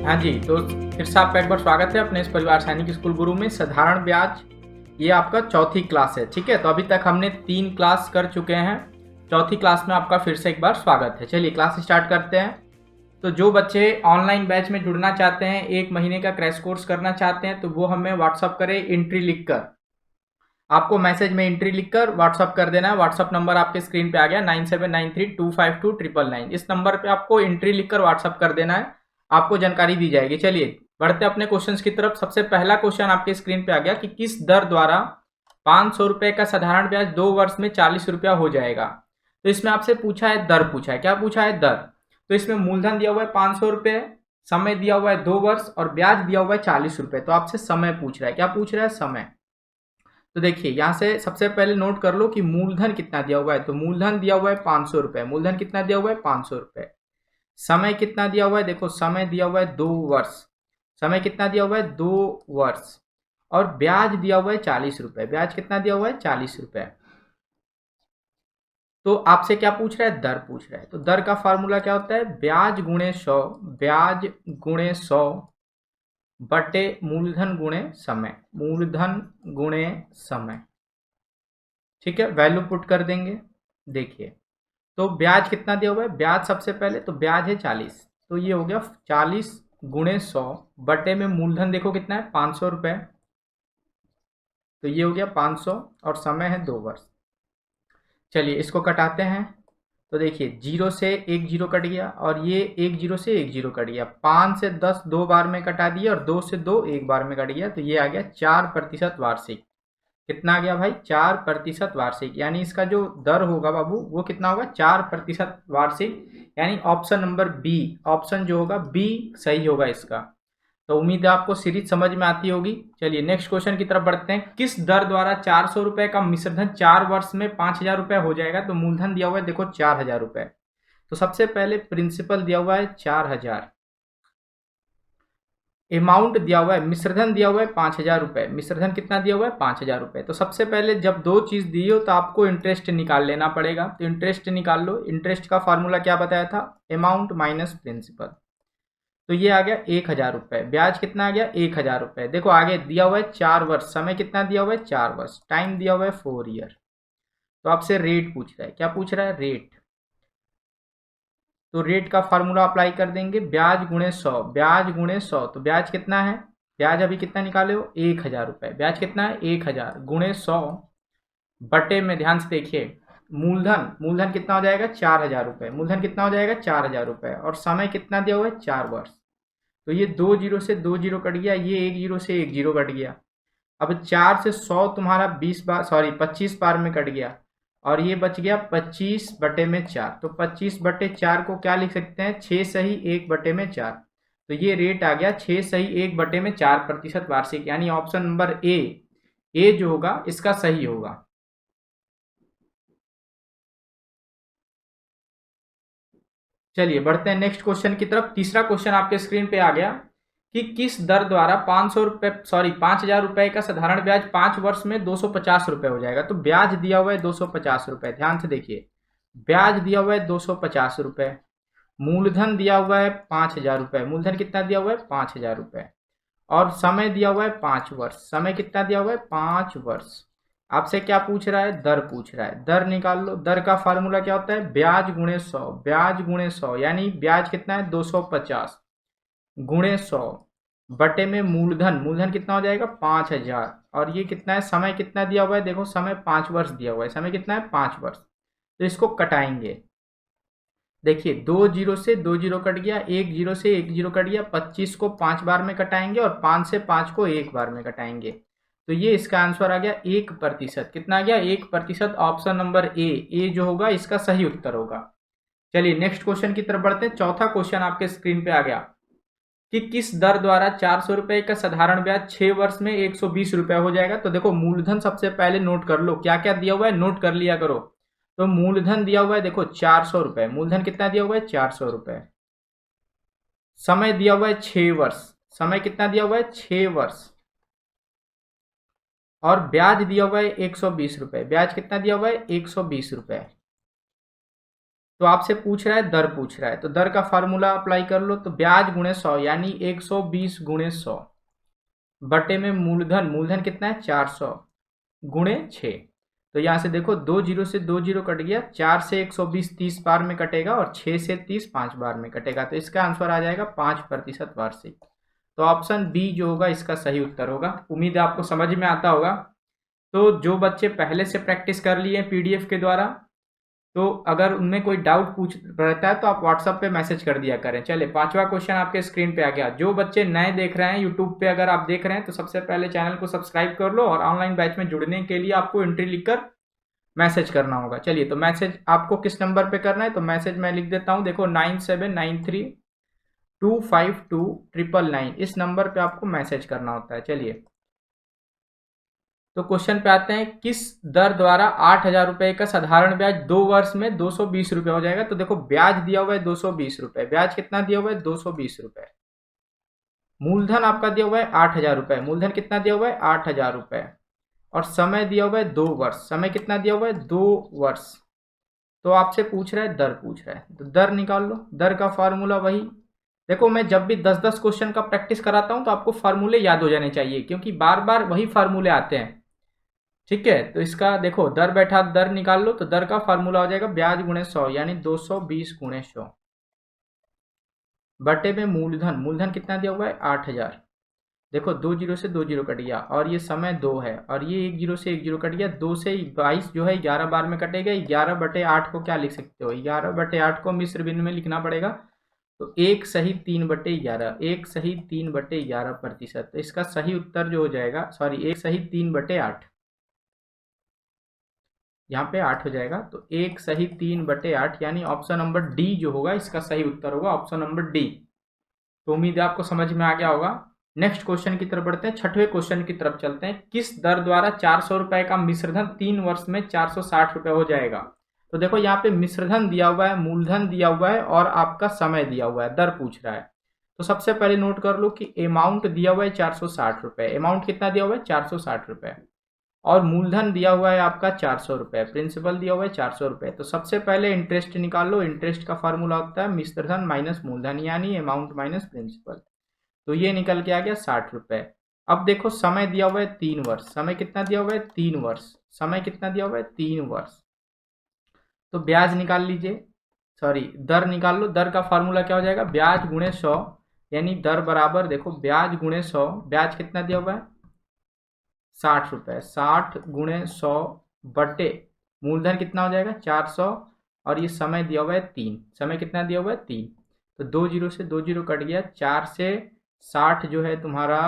हाँ जी, तो फिर से आपका एक बार स्वागत है अपने इस परिवार सैनिक स्कूल गुरु में। साधारण ब्याज ये आपका चौथी क्लास है, ठीक है। तो अभी तक हमने 3 क्लास कर चुके हैं। चौथी क्लास में आपका फिर से एक बार स्वागत है। चलिए क्लास स्टार्ट करते हैं। तो जो बच्चे ऑनलाइन बैच में जुड़ना चाहते हैं, 1 महीने का क्रैश कोर्स करना चाहते हैं, तो वो हमें व्हाट्सअप करें एंट्री लिखकर। आपको मैसेज में एंट्री लिखकर व्हाट्सअप कर देना है। व्हाट्सअप नंबर आपके स्क्रीन पे आ गया 9793252999। इस नंबर पे आपको एंट्री लिखकर व्हाट्सअप कर देना है, आपको जानकारी दी जाएगी। चलिए बढ़ते अपने क्वेश्चंस की तरफ। सबसे पहला क्वेश्चन आपके स्क्रीन पे आ गया कि किस दर द्वारा 500 रुपए का साधारण ब्याज 2 वर्ष में 40 रुपया हो जाएगा। तो इसमें आपसे पूछा है दर, पूछा है क्या, पूछा है दर। तो इसमें मूलधन दिया हुआ है 500 रुपए, समय दिया हुआ है 2 वर्ष और ब्याज दिया हुआ है 40 रुपए। तो आपसे समय पूछ रहा है, क्या पूछ रहा है, समय। तो देखिए यहां से सबसे पहले नोट कर लो कि मूलधन कितना दिया हुआ है। तो मूलधन दिया हुआ है 500 रुपए। मूलधन कितना दिया हुआ है, 500 रुपए। समय कितना दिया हुआ है, देखो समय दिया हुआ है 2 वर्ष। समय कितना दिया हुआ है, 2 वर्ष। और ब्याज दिया हुआ है 40 रुपए। ब्याज कितना दिया हुआ है, 40 रुपए। तो आपसे क्या पूछ रहा है, दर पूछ रहा है। तो दर का फॉर्मूला क्या होता है, ब्याज गुणे 100, ब्याज गुणे 100 बटे मूलधन गुणे समय, मूलधन गुणे समय। ठीक है, वैल्यू पुट कर देंगे। देखिए तो ब्याज कितना दिया हुआ है, ब्याज सबसे पहले तो ब्याज है 40, तो ये हो गया 40 गुणे 100 बटे में मूलधन देखो कितना है, 500 रुपए। तो ये हो गया 500 और समय है 2 वर्ष। चलिए इसको कटाते हैं। तो देखिए 0 से 1 जीरो कट गया और ये 1 जीरो से 1 जीरो कट गया। 5 से 10 2 बार में कटा दिया और 2 से 2 1 बार में कट गया। तो ये आ गया 4% वार्षिक। कितना आ गया भाई, 4% वार्षिक। यानी इसका जो दर होगा बाबू वो कितना होगा, 4% वार्षिक। यानी ऑप्शन नंबर बी, ऑप्शन जो होगा बी सही होगा इसका। तो उम्मीद है आपको सीरीज समझ में आती होगी। चलिए नेक्स्ट क्वेश्चन की तरफ बढ़ते हैं। किस दर द्वारा 400 रुपए का मिश्रधन 4 वर्ष में 5000 रुपए हो जाएगा। तो मूलधन दिया हुआ है देखो 4000 रुपए। तो सबसे पहले प्रिंसिपल दिया हुआ है 4000, अमाउंट दिया हुआ है, मिश्रधन दिया हुआ है 5000 रुपए। मिश्रधन कितना दिया हुआ है, 5000 रुपए। तो सबसे पहले जब दो चीज दी हो तो आपको इंटरेस्ट निकाल लेना पड़ेगा। तो इंटरेस्ट निकाल लो। इंटरेस्ट का फॉर्मूला क्या बताया था, अमाउंट माइनस प्रिंसिपल। तो ये आ गया 1000 रुपए। ब्याज कितना आ गया, 1000 रुपए। देखो आगे दिया हुआ है 4 वर्ष, समय कितना दिया हुआ है, 4 वर्ष। टाइम दिया हुआ है 4 ईयर। तो आपसे रेट पूछ रहा है, क्या पूछ रहा है, रेट। तो रेट का फार्मूला अप्लाई कर देंगे, ब्याज गुणे 100, ब्याज गुणे 100। तो ब्याज कितना है, ब्याज अभी कितना निकाले हो, 1000 रुपए। ब्याज कितना है, 1000 गुणे 100 बटे में, ध्यान से देखिए, मूलधन, मूलधन कितना हो जाएगा, 4000 रुपए। मूलधन कितना हो जाएगा, 4000 रुपए। और समय कितना दिया हुआ है, 4 वर्ष। तो ये 2 जीरो से 2 जीरो कट गया, ये 1 जीरो से 1 जीरो कट गया। अब 4 से 100 तुम्हारा 20 बार, सॉरी 25 बार में कट गया और ये बच गया 25 बटे में 4। तो 25 बटे 4 को क्या लिख सकते हैं, 6 सही 1 बटे में 4। तो ये रेट आ गया 6 सही 1 बटे में 4% वार्षिक। यानी ऑप्शन नंबर ए जो होगा इसका सही होगा। चलिए बढ़ते हैं नेक्स्ट क्वेश्चन की तरफ। तीसरा क्वेश्चन आपके स्क्रीन पे आ गया कि किस दर द्वारा 500 रुपए, सॉरी 5000 रुपए का साधारण ब्याज 5 वर्ष में 250 रुपए हो जाएगा। तो ब्याज दिया हुआ है 250 रुपए। ध्यान से देखिए, ब्याज दिया हुआ है 250 रुपए, मूलधन दिया हुआ है 5000 रुपए। मूलधन कितना दिया हुआ है, 5000 रुपए। और समय दिया हुआ है 5 वर्ष। समय कितना दिया हुआ है, 5 वर्ष। आपसे क्या पूछ रहा है, दर पूछ रहा है। दर निकाल लो। दर का फार्मूला क्या होता है, ब्याज गुणे 100, ब्याज गुणे 100। यानी ब्याज कितना है, 250 गुणे 100 बटे में मूलधन, मूलधन कितना हो जाएगा, 5000। और ये कितना है, समय कितना दिया हुआ है, देखो समय 5 वर्ष दिया हुआ है। समय कितना है, 5 वर्ष। तो इसको कटाएंगे। देखिए 2 जीरो से 2 जीरो कट गया, 1 जीरो से 1 जीरो कट गया। 25 को 5 बार में कटाएंगे और 5 से 5 को 1 बार में कटाएंगे। तो ये इसका आंसर आ गया 1%। कितना आ गया, 1%। ऑप्शन नंबर ए जो होगा इसका सही उत्तर होगा। चलिए नेक्स्ट क्वेश्चन की तरफ बढ़ते हैं। चौथा क्वेश्चन आपके स्क्रीन पे आ गया कि किस दर द्वारा 400 रुपए का साधारण ब्याज 6 वर्ष में 120 रुपए हो जाएगा। तो देखो मूलधन सबसे पहले नोट कर लो, क्या क्या दिया हुआ है नोट कर लिया करो। तो मूलधन दिया हुआ है देखो 400 रुपए। मूलधन कितना दिया हुआ है, 400 रुपए। समय दिया हुआ है 6 वर्ष। समय कितना दिया हुआ है, 6 वर्ष। और ब्याज दिया हुआ है 120 रुपए। ब्याज कितना दिया हुआ है, 120 रुपए। तो आपसे पूछ रहा है, दर पूछ रहा है, तो दर का फार्मूला अप्लाई कर लो। तो ब्याज गुणे 100 यानी 120 गुणे 100 बटे में मूलधन, मूलधन कितना है 400 गुणे 6। तो यहाँ से देखो 2 जीरो से 2 जीरो कट गया, 4 से 120 30 बार में कटेगा और 6 से 30 5 बार में कटेगा। तो इसका आंसर आ जाएगा 5% वार्षिक। तो ऑप्शन बी जो होगा इसका सही उत्तर होगा। उम्मीद है आपको समझ में आता होगा। तो जो बच्चे पहले से प्रैक्टिस कर लिए पीडीएफ के द्वारा, तो अगर उनमें कोई डाउट पूछ रहता है तो आप व्हाट्सएप पे मैसेज कर दिया करें। चलिए 5वां क्वेश्चन आपके स्क्रीन पे आ गया। जो बच्चे नए देख रहे हैं यूट्यूब पे, अगर आप देख रहे हैं तो सबसे पहले चैनल को सब्सक्राइब कर लो और ऑनलाइन बैच में जुड़ने के लिए आपको एंट्री लिखकर मैसेज करना होगा। चलिए तो मैसेज आपको किस नंबर पे करना है, तो मैसेज मैं लिख देता हूँ, देखो 9793252999 इस नंबर पे आपको मैसेज करना होता है। चलिए तो क्वेश्चन पे आते हैं, किस दर द्वारा 8,000 रुपए का साधारण ब्याज 2 वर्ष में 220 रुपए हो जाएगा। तो देखो ब्याज दिया हुआ है 220 रुपए, ब्याज कितना दिया हुआ है 220 रुपए, मूलधन आपका दिया हुआ है 8,000 रुपए, मूलधन कितना दिया हुआ है 8,000 रुपए, और समय दिया हुआ है 2 वर्ष, समय कितना दिया हुआ है 2 वर्ष। तो आपसे पूछ रहा है, दर पूछ रहा है, तो दर निकाल लो। दर का फार्मूला वही, देखो मैं जब भी 10-10 क्वेश्चन का प्रैक्टिस कराता हूं तो आपको फार्मूले याद हो जाने चाहिए, क्योंकि बार बार वही फार्मूले आते हैं। ठीक है, तो इसका देखो दर बैठा, दर निकाल लो। तो दर का फार्मूला हो जाएगा ब्याज गुणे 100 यानी 220 गुणे 100 बटे में मूलधन, मूलधन कितना दिया हुआ है 8,000। देखो 2 जीरो से 2 जीरो कट गया और ये समय 2 है, और ये 1 जीरो से 1 जीरो कट गया, 2 से 22 जो है 11 बार में कटेगा। 11/8 को क्या लिख सकते हो, 11/8 को मिश्र भिन्न में लिखना पड़ेगा। तो 1 सही 3/11, 1 सही 3/11%। तो इसका सही उत्तर जो हो जाएगा, सॉरी 1 सही 3/8, यहाँ पे 8 हो जाएगा। तो 1 सही 3/8 यानी ऑप्शन नंबर डी जो होगा इसका सही उत्तर होगा, ऑप्शन नंबर डी। तो उम्मीद है आपको समझ में आ गया होगा। नेक्स्ट क्वेश्चन की तरफ बढ़ते हैं, 6वें क्वेश्चन की तरफ चलते हैं। किस दर द्वारा 400 रुपए का मिश्रधन 3 वर्ष में 460 रुपए हो जाएगा। तो देखो यहाँ पे मिश्रधन दिया हुआ है, मूलधन दिया हुआ है और आपका समय दिया हुआ है, दर पूछ रहा है। तो सबसे पहले नोट कर लो कि अमाउंट दिया हुआ है 460 रुपए, अमाउंट कितना दिया हुआ है 460 रुपए, और मूलधन दिया हुआ है आपका 400 रुपए, प्रिंसिपल दिया हुआ है 400 रुपए। तो सबसे पहले इंटरेस्ट निकाल लो। इंटरेस्ट का फार्मूला होता है मिश्रधन माइनस मूलधन यानी अमाउंट माइनस प्रिंसिपल। तो ये निकल के आ गया 60 रुपए। अब देखो समय दिया हुआ है 3 वर्ष, समय कितना दिया हुआ है 3 वर्ष, समय कितना दिया हुआ है 3 वर्ष। तो ब्याज निकाल लीजिए, सॉरी दर निकाल लो। दर का फार्मूला क्या हो जाएगा ब्याज गुणे 100 यानी दर बराबर, देखो ब्याज गुणे 100, ब्याज कितना दिया हुआ है 60 रुपए, 60 गुणे 100 बटे मूलधन कितना हो जाएगा 400, और ये समय दिया हुआ है 3, समय कितना दिया हुआ है 3। तो 2 जीरो से 2 जीरो कट गया, 4 से 60 जो है तुम्हारा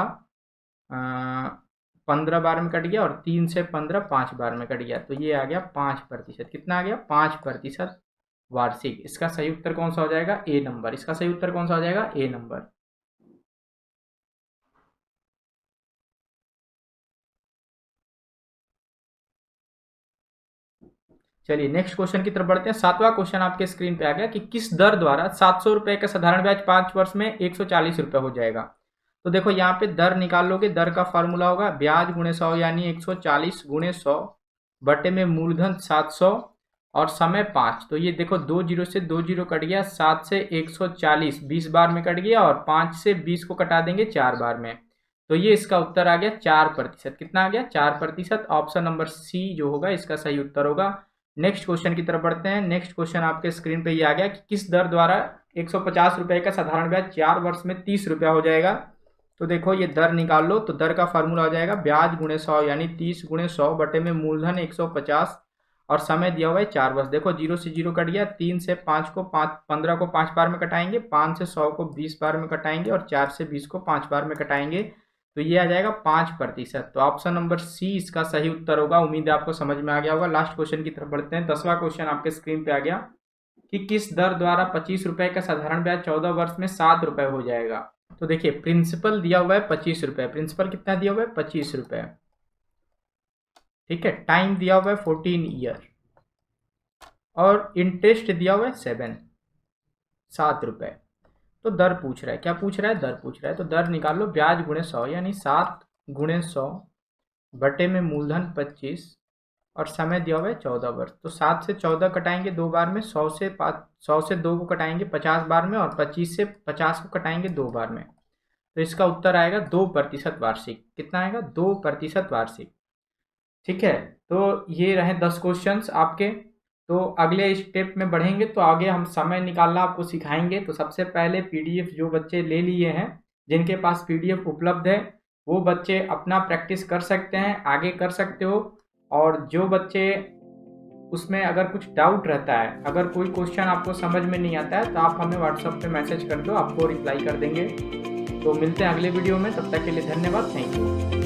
15 बार में कट गया, और 3 से 15 5 बार में कट गया। तो ये आ गया 5%, कितना आ गया 5% वार्षिक। इसका सही उत्तर कौन सा हो जाएगा ए नंबर, इसका सही उत्तर कौन सा हो जाएगा ए नंबर। चलिए नेक्स्ट क्वेश्चन की तरफ बढ़ते हैं। 7वां क्वेश्चन आपके स्क्रीन पे आ गया कि किस दर द्वारा 700 रुपए का साधारण ब्याज 5 वर्ष में 140 रुपए हो जाएगा। तो देखो यहाँ पे दर निकाल लोगे, दर का फार्मूला होगा ब्याज गुणे 100 यानी 140 गुणे 100 बटे में मूलधन 700 और समय 5। तो ये देखो 2 जीरो से 2 जीरो कट गया, 7 से 140 20 बार में कट गया, और 5 से 20 को कटा देंगे 4 बार में। तो ये इसका उत्तर आ गया 4%, कितना आ गया 4%। ऑप्शन नंबर सी जो होगा इसका सही उत्तर होगा। नेक्स्ट क्वेश्चन की तरफ बढ़ते हैं। नेक्स्ट क्वेश्चन आपके स्क्रीन पे ये आ गया कि किस दर द्वारा 150 रुपए का साधारण ब्याज 4 वर्ष में 30 रुपया हो जाएगा। तो देखो ये दर निकाल लो। तो दर का फार्मूला हो जाएगा ब्याज गुणे 100 यानी 30 गुणे 100 बटे में मूलधन 150 और समय दिया हुआ है 4 वर्ष। देखो 0 से 0 कट गया, 3 से 5 को 15 को 5 बार में कटाएंगे, 5 से 100 को 20 बार में कटाएंगे, और 4 से 20 को 5 बार में कटाएंगे। तो ये आ जाएगा 5%। तो ऑप्शन नंबर सी इसका सही उत्तर होगा। उम्मीद है आपको समझ में आ गया होगा। लास्ट क्वेश्चन की तरफ बढ़ते हैं। 10वां क्वेश्चन आपके स्क्रीन पे आ गया कि किस दर द्वारा 25 रुपए का साधारण ब्याज 14 वर्ष में 7 रुपए हो जाएगा। तो देखिए प्रिंसिपल दिया हुआ है 25 रुपए, प्रिंसिपल कितना दिया हुआ है 25 रुपए, ठीक है। टाइम दिया हुआ है 14 ईयर, और इंटरेस्ट दिया हुआ है 7 रुपए। तो दर पूछ रहा है, क्या पूछ रहा है दर पूछ रहा है। तो दर निकाल लो ब्याज गुणे 100 यानी 7 गुणे 100 बटे में मूलधन 25 और समय दिया हुआ है 14 वर्ष। तो 7 से 14 कटाएंगे 2 बार में, 100 से 2 को कटाएंगे 50 बार में, और 25 से 50 को कटाएंगे 2 बार में। तो इसका उत्तर आएगा 2% वार्षिक। कितना आएगा? 2% वार्षिक। ठीक है, तो ये रहे 10 क्वेश्चंस आपके। तो अगले स्टेप में बढ़ेंगे तो आगे हम समय निकालना आपको सिखाएंगे। तो सबसे पहले पीडीएफ जो बच्चे ले लिए हैं, जिनके पास पीडीएफ उपलब्ध है, वो बच्चे अपना प्रैक्टिस कर सकते हैं, आगे कर सकते हो। और जो बच्चे उसमें अगर कुछ डाउट रहता है, अगर कोई क्वेश्चन आपको समझ में नहीं आता है, तो आप हमें व्हाट्सएप पे मैसेज कर दो, आपको रिप्लाई कर देंगे। तो मिलते हैं अगले वीडियो में, तब तक के लिए धन्यवाद, थैंक यू।